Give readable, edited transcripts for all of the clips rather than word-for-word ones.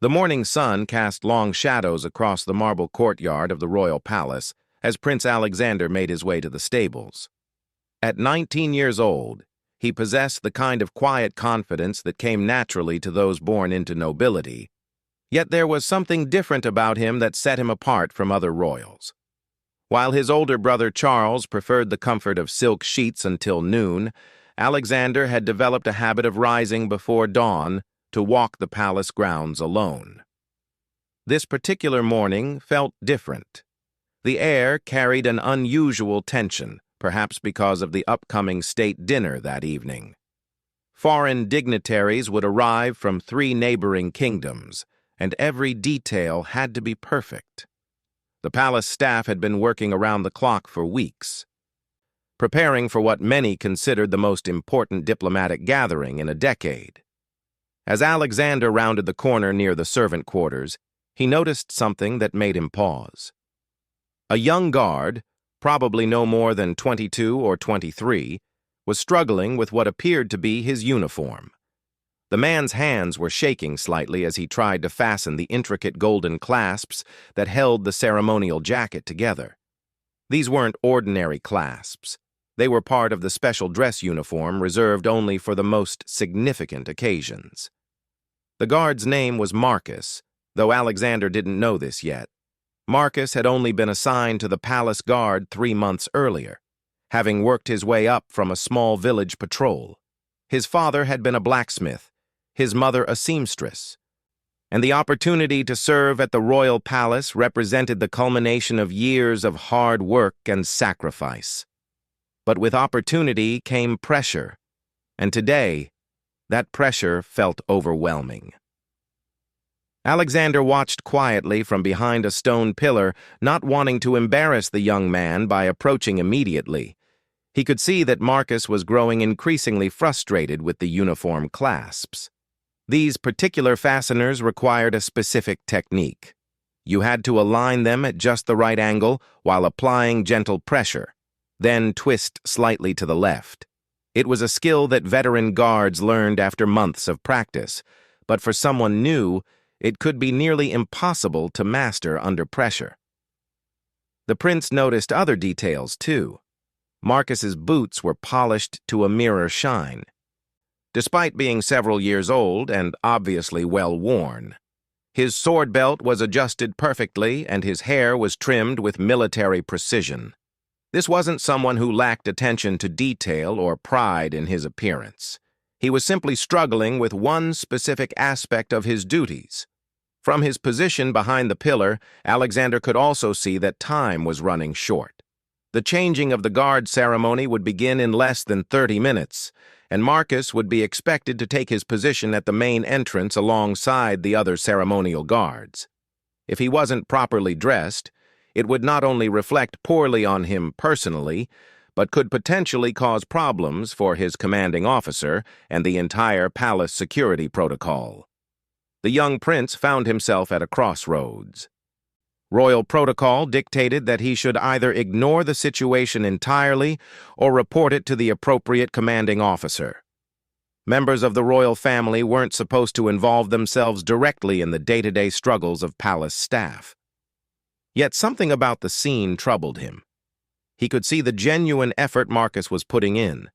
The morning sun cast long shadows across the marble courtyard of the royal palace as Prince Alexander made his way to the stables. At 19 years old, he possessed the kind of quiet confidence that came naturally to those born into nobility, yet there was something different about him that set him apart from other royals. While his older brother Charles preferred the comfort of silk sheets until noon, Alexander had developed a habit of rising before dawn to walk the palace grounds alone. This particular morning felt different. The air carried an unusual tension, perhaps because of the upcoming state dinner that evening. Foreign dignitaries would arrive from 3 neighboring kingdoms, and every detail had to be perfect. The palace staff had been working around the clock for weeks, preparing for what many considered the most important diplomatic gathering in a decade. As Alexander rounded the corner near the servant quarters, he noticed something that made him pause. A young guard, probably no more than 22 or 23, was struggling with what appeared to be his uniform. The man's hands were shaking slightly as he tried to fasten the intricate golden clasps that held the ceremonial jacket together. These weren't ordinary clasps. They were part of the special dress uniform reserved only for the most significant occasions. The guard's name was Marcus, though Alexander didn't know this yet. Marcus had only been assigned to the palace guard 3 months earlier, having worked his way up from a small village patrol. His father had been a blacksmith, his mother a seamstress, and the opportunity to serve at the royal palace represented the culmination of years of hard work and sacrifice. But with opportunity came pressure, and today, that pressure felt overwhelming. Alexander watched quietly from behind a stone pillar, not wanting to embarrass the young man by approaching immediately. He could see that Marcus was growing increasingly frustrated with the uniform clasps. These particular fasteners required a specific technique. You had to align them at just the right angle while applying gentle pressure, then twist slightly to the left. It was a skill that veteran guards learned after months of practice, but for someone new, it could be nearly impossible to master under pressure. The prince noticed other details, too. Marcus's boots were polished to a mirror shine, despite being several years old and obviously well worn. His sword belt was adjusted perfectly, and his hair was trimmed with military precision. This wasn't someone who lacked attention to detail or pride in his appearance. He was simply struggling with one specific aspect of his duties. From his position behind the pillar, Alexander could also see that time was running short. The changing of the guard ceremony would begin in less than 30 minutes, and Marcus would be expected to take his position at the main entrance alongside the other ceremonial guards. If he wasn't properly dressed, it would not only reflect poorly on him personally, but could potentially cause problems for his commanding officer and the entire palace security protocol. The young prince found himself at a crossroads. Royal protocol dictated that he should either ignore the situation entirely or report it to the appropriate commanding officer. Members of the royal family weren't supposed to involve themselves directly in the day-to-day struggles of palace staff. Yet something about the scene troubled him. He could see the genuine effort Marcus was putting in,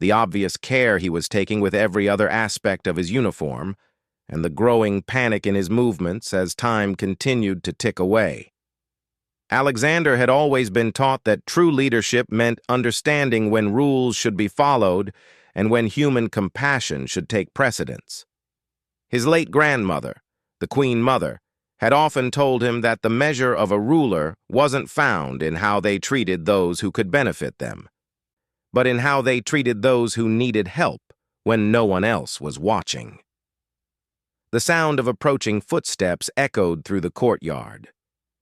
the obvious care he was taking with every other aspect of his uniform, and the growing panic in his movements as time continued to tick away. Alexander had always been taught that true leadership meant understanding when rules should be followed and when human compassion should take precedence. His late grandmother, the Queen Mother, had often told him that the measure of a ruler wasn't found in how they treated those who could benefit them, but in how they treated those who needed help when no one else was watching. The sound of approaching footsteps echoed through the courtyard.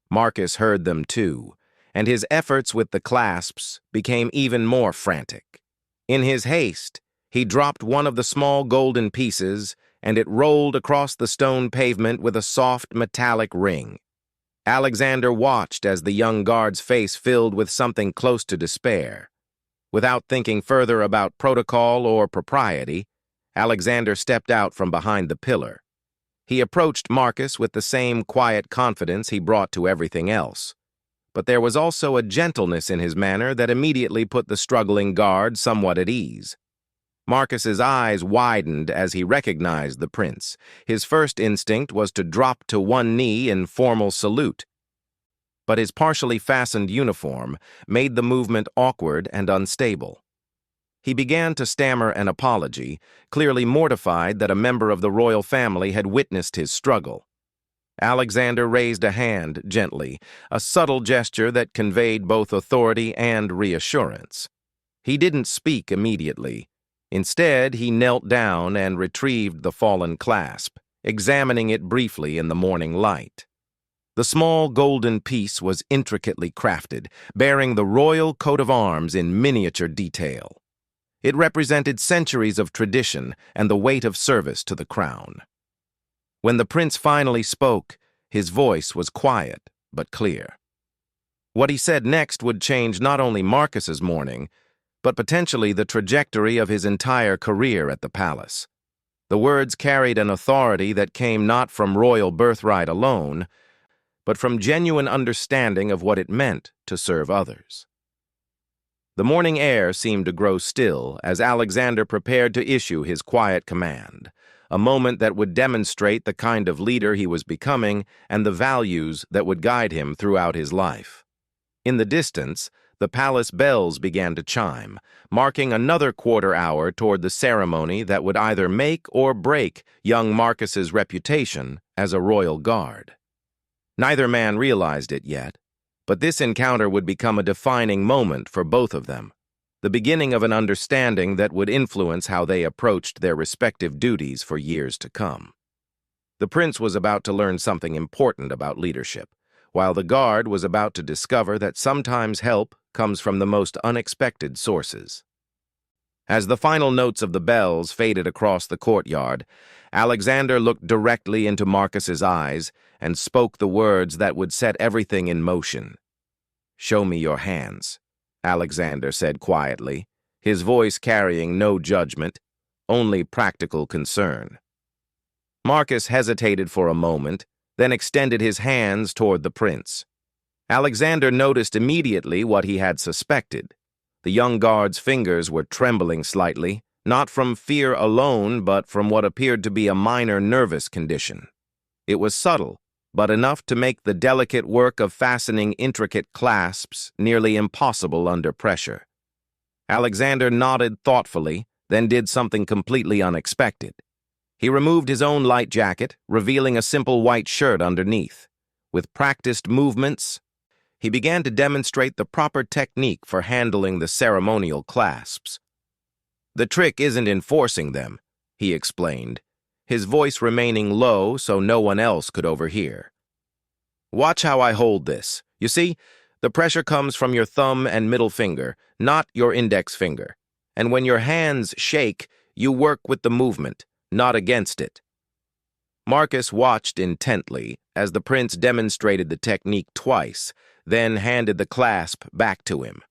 Marcus heard them too, and his efforts with the clasps became even more frantic. In his haste, he dropped one of the small golden pieces, and it rolled across the stone pavement with a soft metallic ring. Alexander watched as the young guard's face filled with something close to despair. Without thinking further about protocol or propriety, Alexander stepped out from behind the pillar. He approached Marcus with the same quiet confidence he brought to everything else. But there was also a gentleness in his manner that immediately put the struggling guard somewhat at ease. Marcus's eyes widened as he recognized the prince. His first instinct was to drop to one knee in formal salute. But his partially fastened uniform made the movement awkward and unstable. He began to stammer an apology, clearly mortified that a member of the royal family had witnessed his struggle. Alexander raised a hand gently, a subtle gesture that conveyed both authority and reassurance. He didn't speak immediately. Instead, he knelt down and retrieved the fallen clasp, examining it briefly in the morning light. The small golden piece was intricately crafted, bearing the royal coat of arms in miniature detail. It represented centuries of tradition and the weight of service to the crown. When the prince finally spoke, his voice was quiet but clear. What he said next would change not only Marcus's morning, but potentially the trajectory of his entire career at the palace. The words carried an authority that came not from royal birthright alone, but from genuine understanding of what it meant to serve others. The morning air seemed to grow still as Alexander prepared to issue his quiet command, a moment that would demonstrate the kind of leader he was becoming and the values that would guide him throughout his life. In the distance, the palace bells began to chime, marking another quarter hour toward the ceremony that would either make or break young Marcus's reputation as a royal guard. Neither man realized it yet, but this encounter would become a defining moment for both of them, the beginning of an understanding that would influence how they approached their respective duties for years to come. The prince was about to learn something important about leadership, while the guard was about to discover that sometimes help comes from the most unexpected sources. As the final notes of the bells faded across the courtyard, Alexander looked directly into Marcus's eyes and spoke the words that would set everything in motion. "Show me your hands," Alexander said quietly, his voice carrying no judgment, only practical concern. Marcus hesitated for a moment, then extended his hands toward the prince. Alexander noticed immediately what he had suspected. The young guard's fingers were trembling slightly, not from fear alone, but from what appeared to be a minor nervous condition. It was subtle, but enough to make the delicate work of fastening intricate clasps nearly impossible under pressure. Alexander nodded thoughtfully, then did something completely unexpected. He removed his own light jacket, revealing a simple white shirt underneath. With practiced movements, he began to demonstrate the proper technique for handling the ceremonial clasps. "The trick isn't in forcing them," he explained, his voice remaining low so no one else could overhear. "Watch how I hold this. You see, the pressure comes from your thumb and middle finger, not your index finger. And when your hands shake, you work with the movement, not against it." Marcus watched intently as the prince demonstrated the technique twice, then handed the clasp back to him.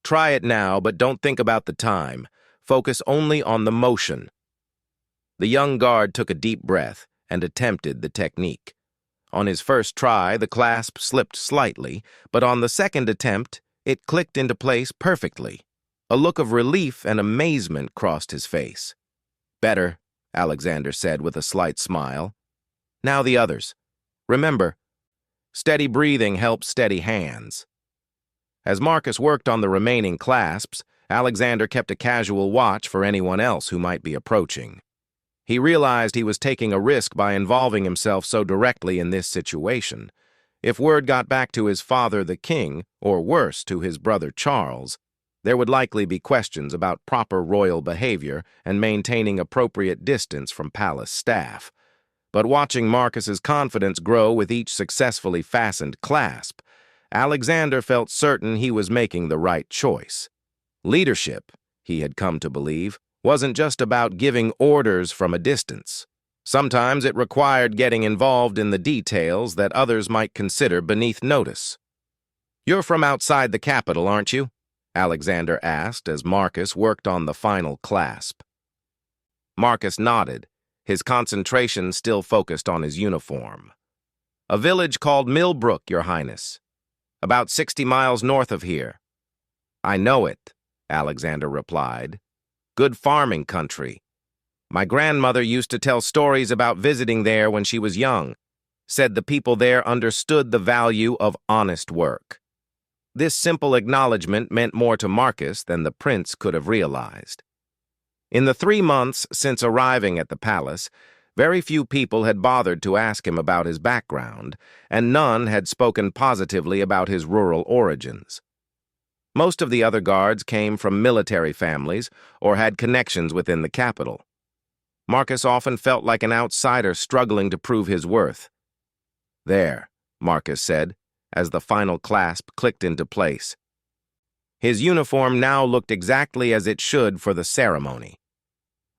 "Try it now, but don't think about the time. Focus only on the motion." The young guard took a deep breath and attempted the technique. On his first try, the clasp slipped slightly, but on the second attempt, it clicked into place perfectly. A look of relief and amazement crossed his face. "Better," Alexander said with a slight smile. "Now the others. Remember, steady breathing helps steady hands." As Marcus worked on the remaining clasps, Alexander kept a casual watch for anyone else who might be approaching. He realized he was taking a risk by involving himself so directly in this situation. If word got back to his father, the king, or worse, to his brother Charles, there would likely be questions about proper royal behavior and maintaining appropriate distance from palace staff. But watching Marcus's confidence grow with each successfully fastened clasp, Alexander felt certain he was making the right choice. Leadership, he had come to believe, wasn't just about giving orders from a distance. Sometimes it required getting involved in the details that others might consider beneath notice. "You're from outside the capital, aren't you?" Alexander asked as Marcus worked on the final clasp. Marcus nodded, his concentration still focused on his uniform. "A village called Millbrook, Your Highness. About 60 miles north of here." "I know it," Alexander replied. "Good farming country. My grandmother used to tell stories about visiting there when she was young, said the people there understood the value of honest work." This simple acknowledgement meant more to Marcus than the prince could have realized. In the 3 months since arriving at the palace, very few people had bothered to ask him about his background, and none had spoken positively about his rural origins. Most of the other guards came from military families or had connections within the capital. Marcus often felt like an outsider struggling to prove his worth. "There," Marcus said, as the final clasp clicked into place. His uniform now looked exactly as it should for the ceremony.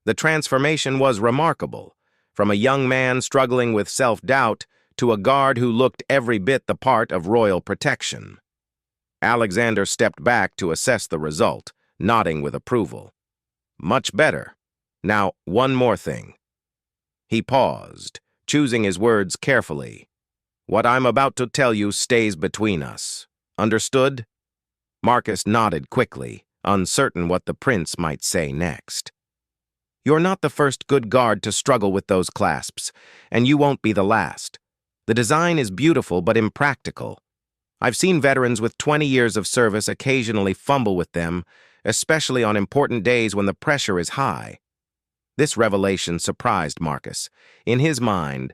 The transformation was remarkable, from a young man struggling with self-doubt to a guard who looked every bit the part of royal protection. Alexander stepped back to assess the result, nodding with approval. "Much better. Now, one more thing." He paused, choosing his words carefully. "What I'm about to tell you stays between us. Understood?" Marcus nodded quickly, uncertain what the prince might say next. "You're not the first good guard to struggle with those clasps, and you won't be the last. The design is beautiful but impractical. I've seen veterans with 20 years of service occasionally fumble with them, especially on important days when the pressure is high." This revelation surprised Marcus. In his mind,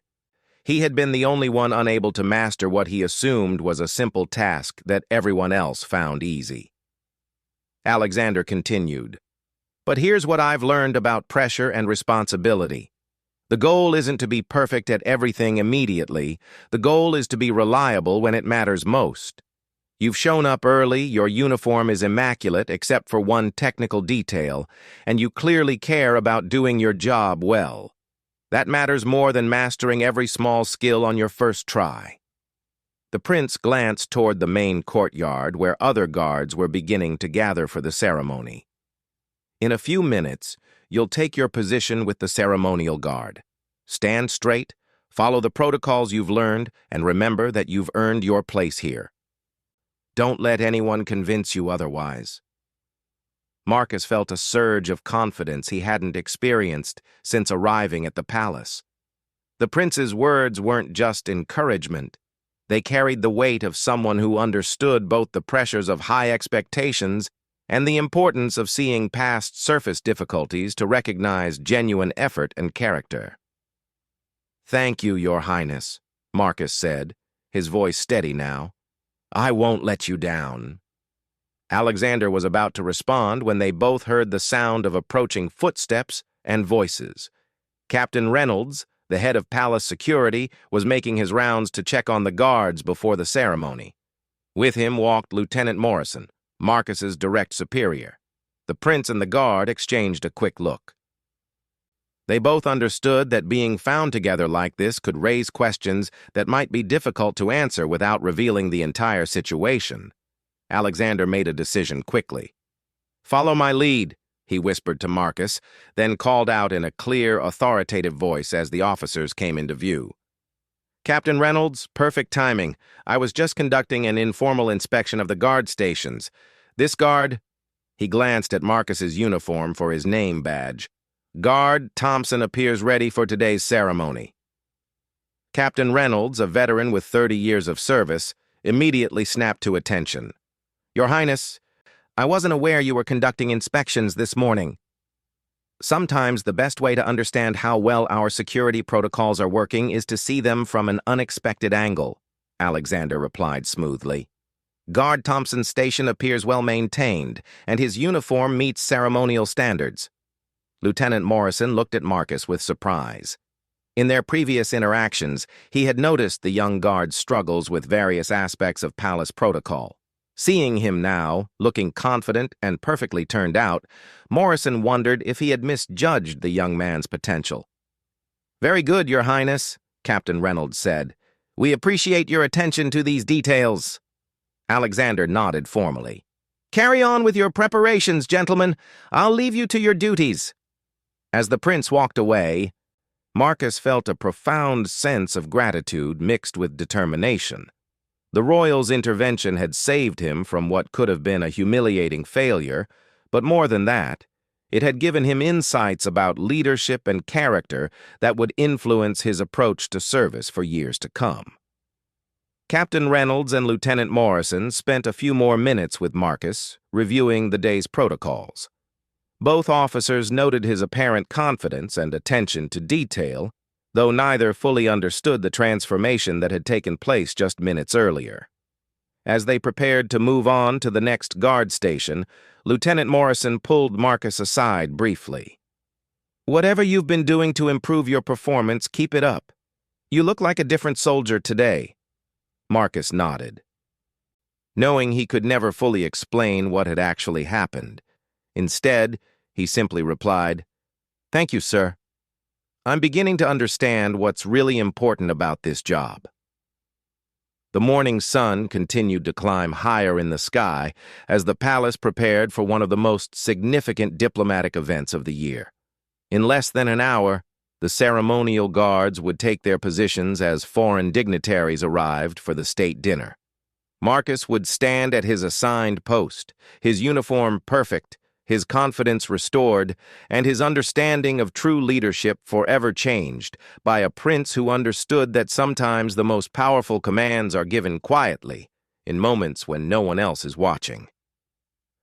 he had been the only one unable to master what he assumed was a simple task that everyone else found easy. Alexander continued, "But here's what I've learned about pressure and responsibility. The goal isn't to be perfect at everything immediately. The goal is to be reliable when it matters most. You've shown up early, your uniform is immaculate except for one technical detail, and you clearly care about doing your job well. That matters more than mastering every small skill on your first try." The prince glanced toward the main courtyard where other guards were beginning to gather for the ceremony. "In a few minutes, you'll take your position with the ceremonial guard. Stand straight, follow the protocols you've learned, and remember that you've earned your place here. Don't let anyone convince you otherwise." Marcus felt a surge of confidence he hadn't experienced since arriving at the palace. The prince's words weren't just encouragement. They carried the weight of someone who understood both the pressures of high expectations and the importance of seeing past surface difficulties to recognize genuine effort and character. "Thank you, Your Highness," Marcus said, his voice steady now. "I won't let you down." Alexander was about to respond when they both heard the sound of approaching footsteps and voices. Captain Reynolds, the head of palace security, was making his rounds to check on the guards before the ceremony. With him walked Lieutenant Morrison, Marcus's direct superior. The prince and the guard exchanged a quick look. They both understood that being found together like this could raise questions that might be difficult to answer without revealing the entire situation. Alexander made a decision quickly. "Follow my lead," he whispered to Marcus, then called out in a clear, authoritative voice as the officers came into view. "Captain Reynolds, perfect timing. I was just conducting an informal inspection of the guard stations. This guard—" He glanced at Marcus's uniform for his name badge. "Guard Thompson appears ready for today's ceremony." Captain Reynolds, a veteran with 30 years of service, immediately snapped to attention. "Your Highness, I wasn't aware you were conducting inspections this morning. Sometimes the best way to understand how well our security protocols are working is to see them from an unexpected angle," Alexander replied smoothly. "Guard Thompson's station appears well maintained, and his uniform meets ceremonial standards." Lieutenant Morrison looked at Marcus with surprise. In their previous interactions, he had noticed the young guard's struggles with various aspects of palace protocol. Seeing him now, looking confident and perfectly turned out, Morrison wondered if he had misjudged the young man's potential. "Very good, Your Highness," Captain Reynolds said. "We appreciate your attention to these details." Alexander nodded formally. "Carry on with your preparations, gentlemen. I'll leave you to your duties." As the prince walked away, Marcus felt a profound sense of gratitude mixed with determination. The royal's intervention had saved him from what could have been a humiliating failure, but more than that, it had given him insights about leadership and character that would influence his approach to service for years to come. Captain Reynolds and Lieutenant Morrison spent a few more minutes with Marcus, reviewing the day's protocols. Both officers noted his apparent confidence and attention to detail, though neither fully understood the transformation that had taken place just minutes earlier. As they prepared to move on to the next guard station, Lieutenant Morrison pulled Marcus aside briefly. "Whatever you've been doing to improve your performance, keep it up. You look like a different soldier today." Marcus nodded. Knowing he could never fully explain what had actually happened, instead, he simply replied, "Thank you, sir. I'm beginning to understand what's really important about this job." The morning sun continued to climb higher in the sky as the palace prepared for one of the most significant diplomatic events of the year. In less than an hour, the ceremonial guards would take their positions as foreign dignitaries arrived for the state dinner. Marcus would stand at his assigned post, his uniform perfect, his confidence restored, and his understanding of true leadership forever changed by a prince who understood that sometimes the most powerful commands are given quietly, in moments when no one else is watching.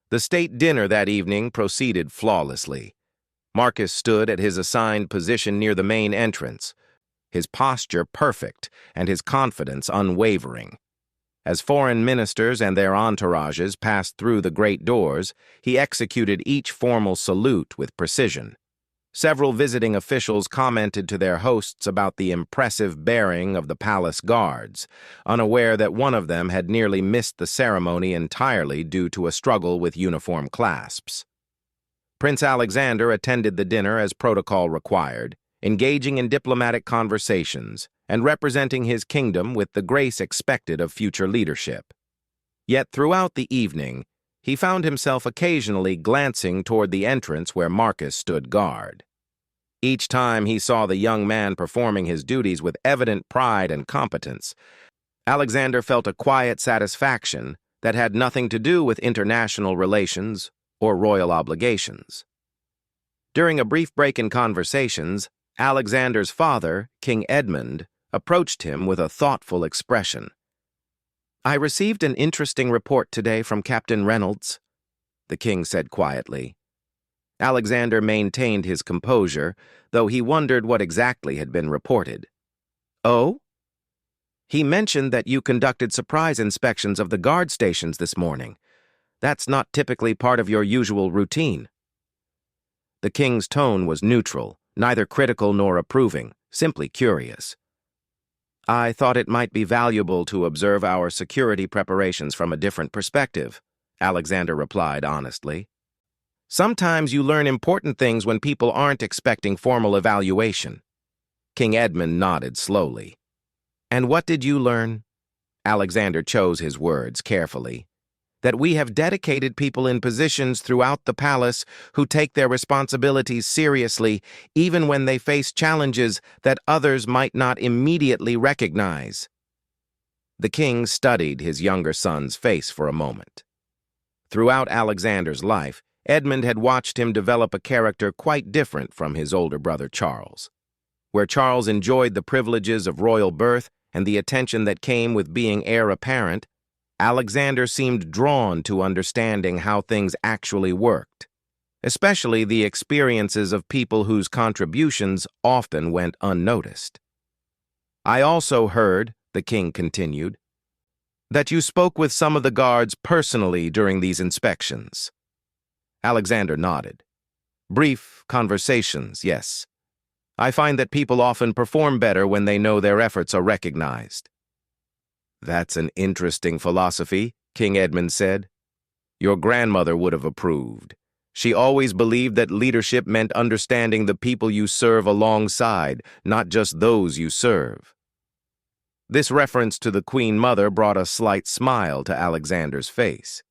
The state dinner that evening proceeded flawlessly. Marcus stood at his assigned position near the main entrance, his posture perfect and his confidence unwavering. As foreign ministers and their entourages passed through the great doors, he executed each formal salute with precision. Several visiting officials commented to their hosts about the impressive bearing of the palace guards, unaware that one of them had nearly missed the ceremony entirely due to a struggle with uniform clasps. Prince Alexander attended the dinner as protocol required, engaging in diplomatic conversations and representing his kingdom with the grace expected of future leadership. Yet throughout the evening, he found himself occasionally glancing toward the entrance where Marcus stood guard. Each time he saw the young man performing his duties with evident pride and competence, Alexander felt a quiet satisfaction that had nothing to do with international relations or royal obligations. During a brief break in conversations, Alexander's father, King Edmund, approached him with a thoughtful expression. "I received an interesting report today from Captain Reynolds," the king said quietly. Alexander maintained his composure, though he wondered what exactly had been reported. "Oh?" "He mentioned that you conducted surprise inspections of the guard stations this morning. That's not typically part of your usual routine." The king's tone was neutral, neither critical nor approving, simply curious. "I thought it might be valuable to observe our security preparations from a different perspective," Alexander replied honestly. "Sometimes you learn important things when people aren't expecting formal evaluation." King Edmund nodded slowly. "And what did you learn?" Alexander chose his words carefully. "That we have dedicated people in positions throughout the palace who take their responsibilities seriously, even when they face challenges that others might not immediately recognize." The king studied his younger son's face for a moment. Throughout Alexander's life, Edmund had watched him develop a character quite different from his older brother Charles. Where Charles enjoyed the privileges of royal birth and the attention that came with being heir apparent, Alexander seemed drawn to understanding how things actually worked, especially the experiences of people whose contributions often went unnoticed. "I also heard," the king continued, "that you spoke with some of the guards personally during these inspections." Alexander nodded. "Brief conversations, yes. I find that people often perform better when they know their efforts are recognized." "That's an interesting philosophy," King Edmund said. "Your grandmother would have approved. She always believed that leadership meant understanding the people you serve alongside, not just those you serve." This reference to the Queen Mother brought a slight smile to Alexander's face.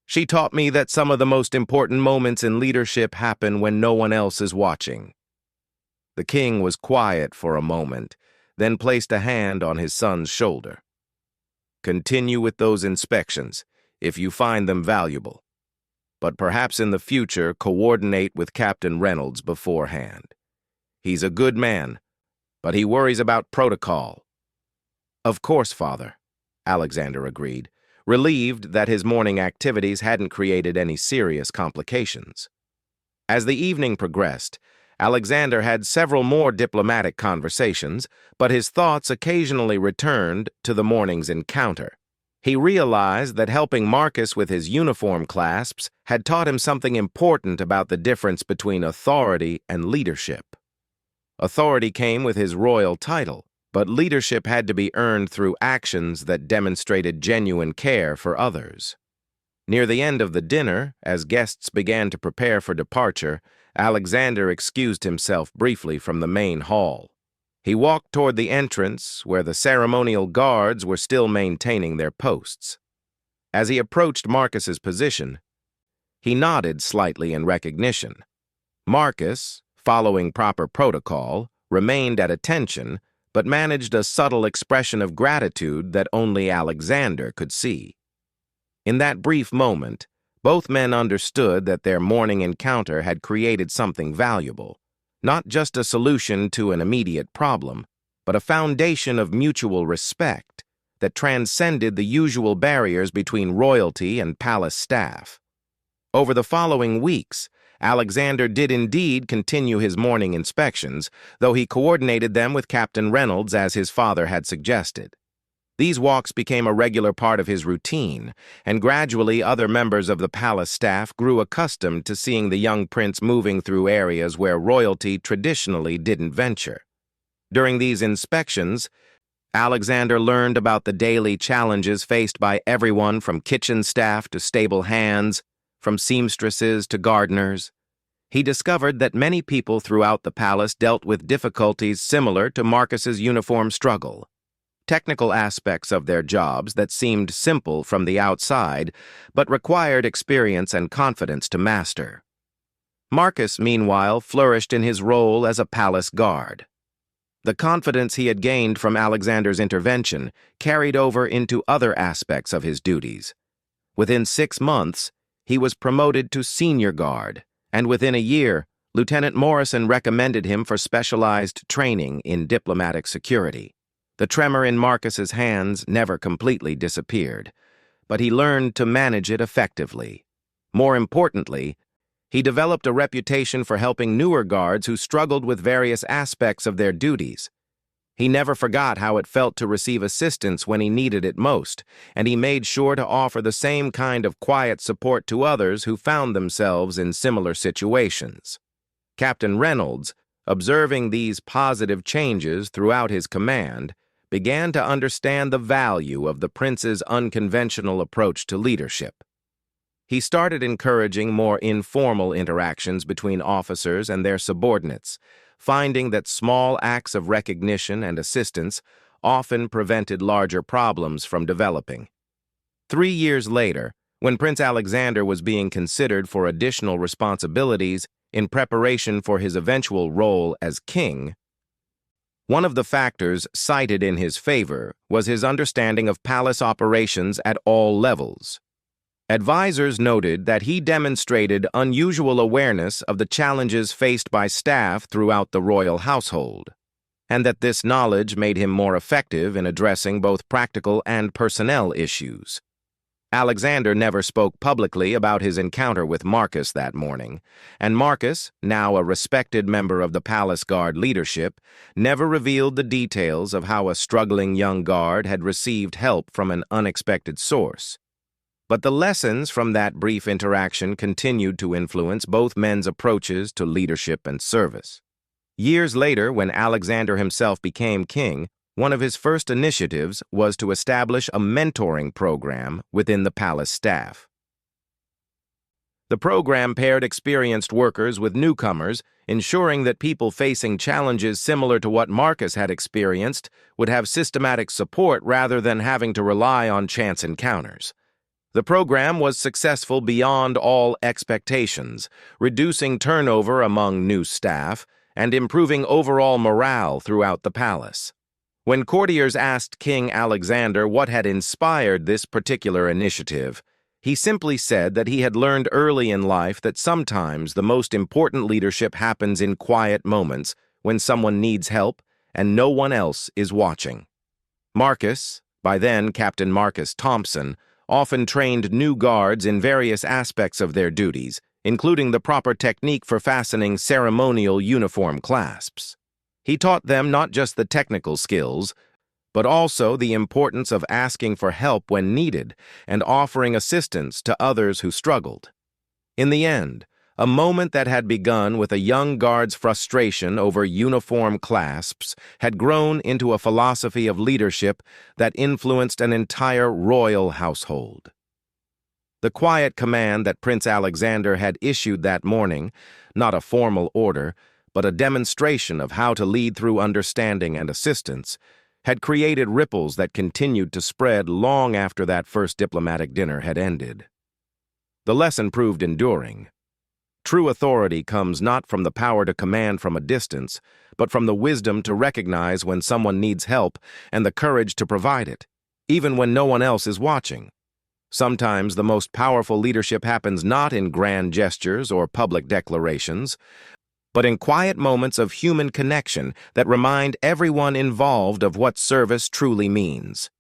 "She taught me that some of the most important moments in leadership happen when no one else is watching." The king was quiet for a moment, then placed a hand on his son's shoulder. "Continue with those inspections, if you find them valuable. But perhaps in the future coordinate with Captain Reynolds beforehand. He's a good man, but he worries about protocol." "Of course, Father," Alexander agreed, relieved that his morning activities hadn't created any serious complications. As the evening progressed, Alexander had several more diplomatic conversations, but his thoughts occasionally returned to the morning's encounter. He realized that helping Marcus with his uniform clasps had taught him something important about the difference between authority and leadership. Authority came with his royal title, but leadership had to be earned through actions that demonstrated genuine care for others. Near the end of the dinner, as guests began to prepare for departure, Alexander excused himself briefly from the main hall. He walked toward the entrance, where the ceremonial guards were still maintaining their posts. As he approached Marcus's position, he nodded slightly in recognition. Marcus, following proper protocol, remained at attention, but managed a subtle expression of gratitude that only Alexander could see. In that brief moment, both men understood that their morning encounter had created something valuable, not just a solution to an immediate problem, but a foundation of mutual respect that transcended the usual barriers between royalty and palace staff. Over the following weeks, Alexander did indeed continue his morning inspections, though he coordinated them with Captain Reynolds as his father had suggested. These walks became a regular part of his routine, and gradually other members of the palace staff grew accustomed to seeing the young prince moving through areas where royalty traditionally didn't venture. During these inspections, Alexander learned about the daily challenges faced by everyone from kitchen staff to stable hands, from seamstresses to gardeners. He discovered that many people throughout the palace dealt with difficulties similar to Marcus's uniform struggle. Technical aspects of their jobs that seemed simple from the outside, but required experience and confidence to master. Marcus, meanwhile, flourished in his role as a palace guard. The confidence he had gained from Alexander's intervention carried over into other aspects of his duties. Within 6 months, he was promoted to senior guard, and within a year, Lieutenant Morrison recommended him for specialized training in diplomatic security. The tremor in Marcus's hands never completely disappeared, but he learned to manage it effectively. More importantly, he developed a reputation for helping newer guards who struggled with various aspects of their duties. He never forgot how it felt to receive assistance when he needed it most, and he made sure to offer the same kind of quiet support to others who found themselves in similar situations. Captain Reynolds, observing these positive changes throughout his command, began to understand the value of the prince's unconventional approach to leadership. He started encouraging more informal interactions between officers and their subordinates, finding that small acts of recognition and assistance often prevented larger problems from developing. 3 years later, when Prince Alexander was being considered for additional responsibilities in preparation for his eventual role as king, one of the factors cited in his favor was his understanding of palace operations at all levels. Advisors noted that he demonstrated unusual awareness of the challenges faced by staff throughout the royal household, and that this knowledge made him more effective in addressing both practical and personnel issues. Alexander never spoke publicly about his encounter with Marcus that morning, and Marcus, now a respected member of the palace guard leadership, never revealed the details of how a struggling young guard had received help from an unexpected source. But the lessons from that brief interaction continued to influence both men's approaches to leadership and service. Years later, when Alexander himself became king, one of his first initiatives was to establish a mentoring program within the palace staff. The program paired experienced workers with newcomers, ensuring that people facing challenges similar to what Marcus had experienced would have systematic support rather than having to rely on chance encounters. The program was successful beyond all expectations, reducing turnover among new staff and improving overall morale throughout the palace. When courtiers asked King Alexander what had inspired this particular initiative, he simply said that he had learned early in life that sometimes the most important leadership happens in quiet moments when someone needs help and no one else is watching. Marcus, by then Captain Marcus Thompson, often trained new guards in various aspects of their duties, including the proper technique for fastening ceremonial uniform clasps. He taught them not just the technical skills, but also the importance of asking for help when needed and offering assistance to others who struggled. In the end, a moment that had begun with a young guard's frustration over uniform clasps had grown into a philosophy of leadership that influenced an entire royal household. The quiet command that Prince Alexander had issued that morning, not a formal order, but a demonstration of how to lead through understanding and assistance, had created ripples that continued to spread long after that first diplomatic dinner had ended. The lesson proved enduring. True authority comes not from the power to command from a distance, but from the wisdom to recognize when someone needs help and the courage to provide it, even when no one else is watching. Sometimes the most powerful leadership happens not in grand gestures or public declarations, but in quiet moments of human connection that remind everyone involved of what service truly means.